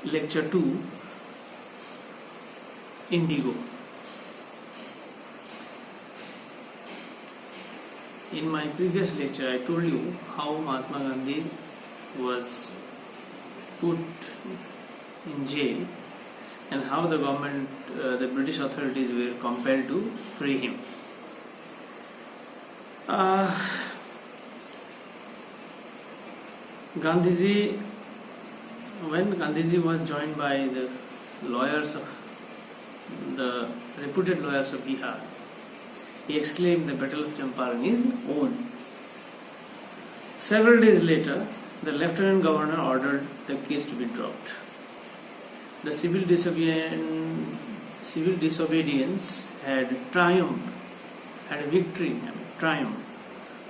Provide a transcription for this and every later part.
Lecture 2, Indigo. In my previous lecture, I told you how Mahatma Gandhi was put in jail and how the government, the British authorities were compelled to free him. Gandhiji, when Gandhiji was joined by the lawyers of the reputed lawyers of Bihar, he exclaimed the Battle of Champaran is won. Several days later, the Lieutenant Governor ordered the case to be dropped. The civil disobedience had triumphed, had a triumph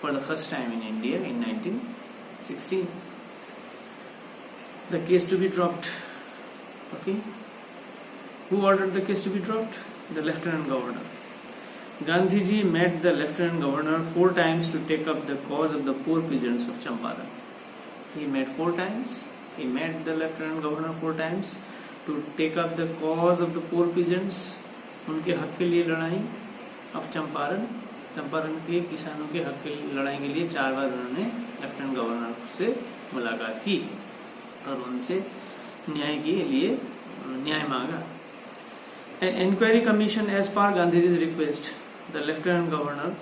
for the first time in India in 1916. The case to be dropped. Okay. Who ordered the case to be dropped? The Lieutenant Governor. Gandhiji met the Lieutenant Governor 4 times to take up the cause of the poor peasants of Champaran. He met 4 times. He met the Lieutenant Governor 4 times to take up the cause of the poor peasants. उनके हक के लिए लड़ाई of Champaran के किसानों के हक के लड़ाई के लिए 4 बार उन्होंने लेफ्टिनेंट गवर्नर से मुलाकात की और उनसे न्याय के लिए न्याय मांगा. An inquiry commission, as per Gandhiji's request, the Lieutenant Governor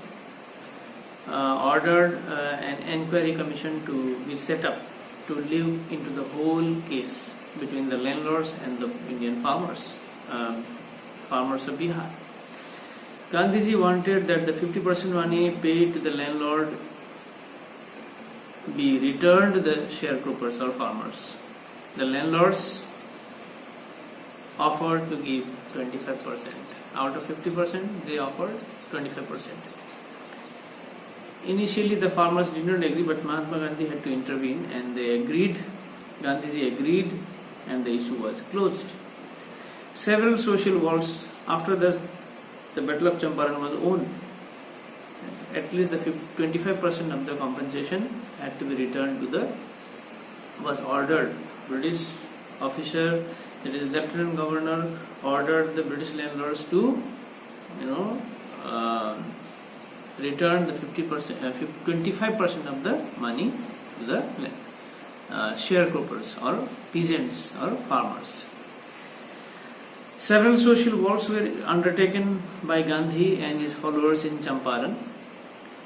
ordered an inquiry commission to be set up to look into the whole case between the landlords and the Indian farmers of Bihar. Gandhiji wanted that the 50% money paid to the landlord be returned to the sharecroppers or farmers. The landlords offered to give 25%. Out of 50%, they offered 25%. Initially, the farmers did not agree, but Mahatma Gandhi had to intervene and they agreed. Gandhiji agreed and the issue was closed. Several social wars after the Battle of Champaran was won. At least the 25% of the compensation had to be returned to was ordered. British officer, that is Lieutenant Governor, ordered the British landlords to, return the 25% of the money to the sharecroppers or peasants or farmers. Several social wars were undertaken by Gandhi and his followers in Champaran.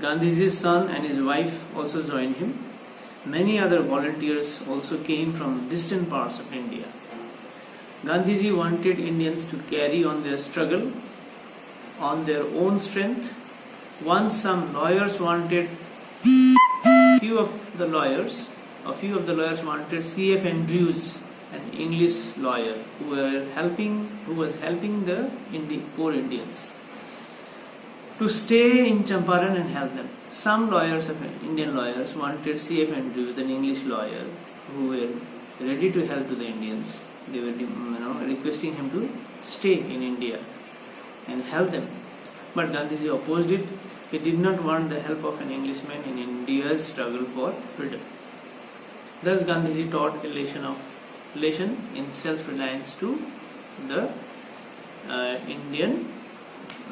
Gandhiji's son and his wife also joined him. Many other volunteers also came from distant parts of India. Gandhiji wanted Indians to carry on their struggle on their own strength. Once some lawyers wanted, a few of the lawyers wanted C.F. Andrews, an English lawyer who was helping the poor Indians, to stay in Champaran and help them. Some Indian lawyers wanted C.F. Andrews, an English lawyer who were ready to help to the Indians. They were requesting him to stay in India and help them. But Gandhiji opposed it. He did not want the help of an Englishman in India's struggle for freedom. Thus Gandhiji taught elation in self-reliance to the Indian,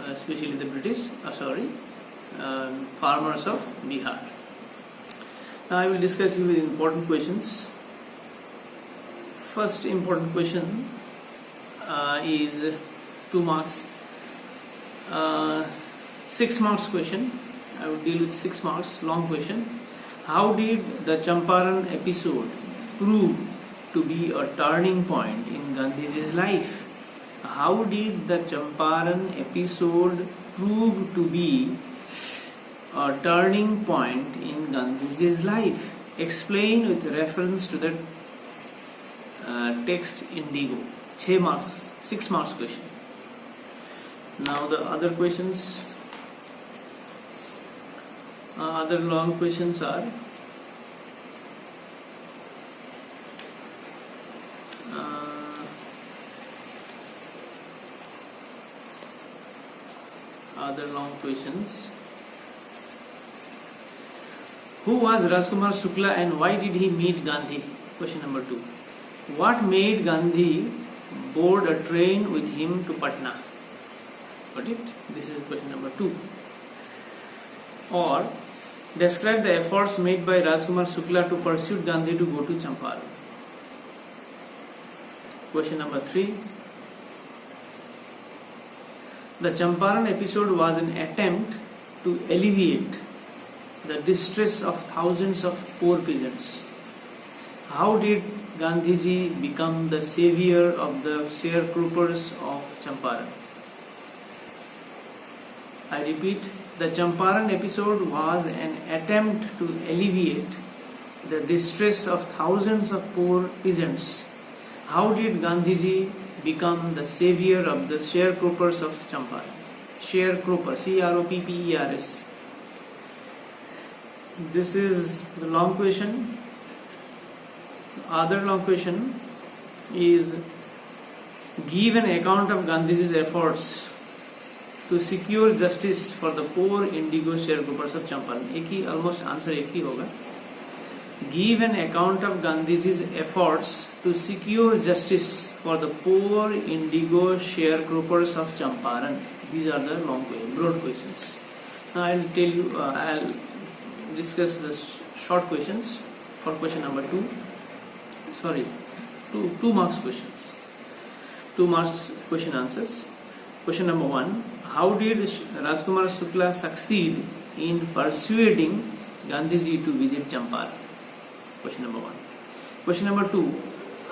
especially the British, farmers of Bihar. Now I will discuss you with important questions. First important question is 2 marks. 6 marks question. I will deal with 6 marks, long question. How did the Champaran episode prove to be a turning point in Gandhiji's life? How did the Champaran episode prove to be a turning point in Gandhiji's life? Explain with reference to the text Indigo. 6 marks question. Now the other questions, other long questions are Who was Rajkumar Shukla and why did he meet Gandhi? Question number 2. What made Gandhi board a train with him to Patna? Got it? This is question number 2. Or describe the efforts made by Rajkumar Shukla to pursue Gandhi to go to Champaran. Question number 3. The Champaran episode was an attempt to alleviate the distress of thousands of poor peasants. How did Gandhiji become the savior of the sharecroppers of Champaran? I repeat, the Champaran episode was an attempt to alleviate the distress of thousands of poor peasants. How did Gandhiji become the savior of the sharecroppers of Champaran? Sharecropper, C-R-O-P-P-E-R-S. This is the long question. The other long question is, give an account of Gandhiji's efforts to secure justice for the poor indigo sharecroppers of Champaran. एक ही almost answer एक ही होगा. Give an account of Gandhiji's efforts to secure justice for the poor indigo sharecroppers of Champaran. These are the broad questions. Now I'll tell you, I'll discuss the short questions for question number 2. Sorry, two marks questions. 2 marks question answers. Question number 1. How did Rajkumar Shukla succeed in persuading Gandhiji to visit Champaran? Question number 1. Question number 2.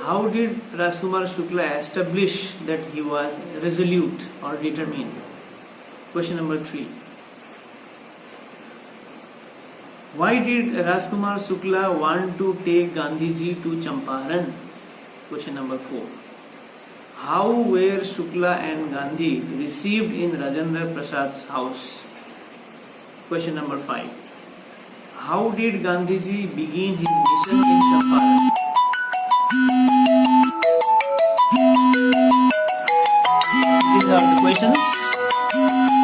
How did Rajkumar Shukla establish that he was resolute or determined? Question number 3. Why did Rajkumar Shukla want to take Gandhiji to Champaran? Question number 4. How were Shukla and Gandhi received in Rajendra Prasad's house? Question number 5. How did Gandhiji begin his mission in Champaran? These are the questions.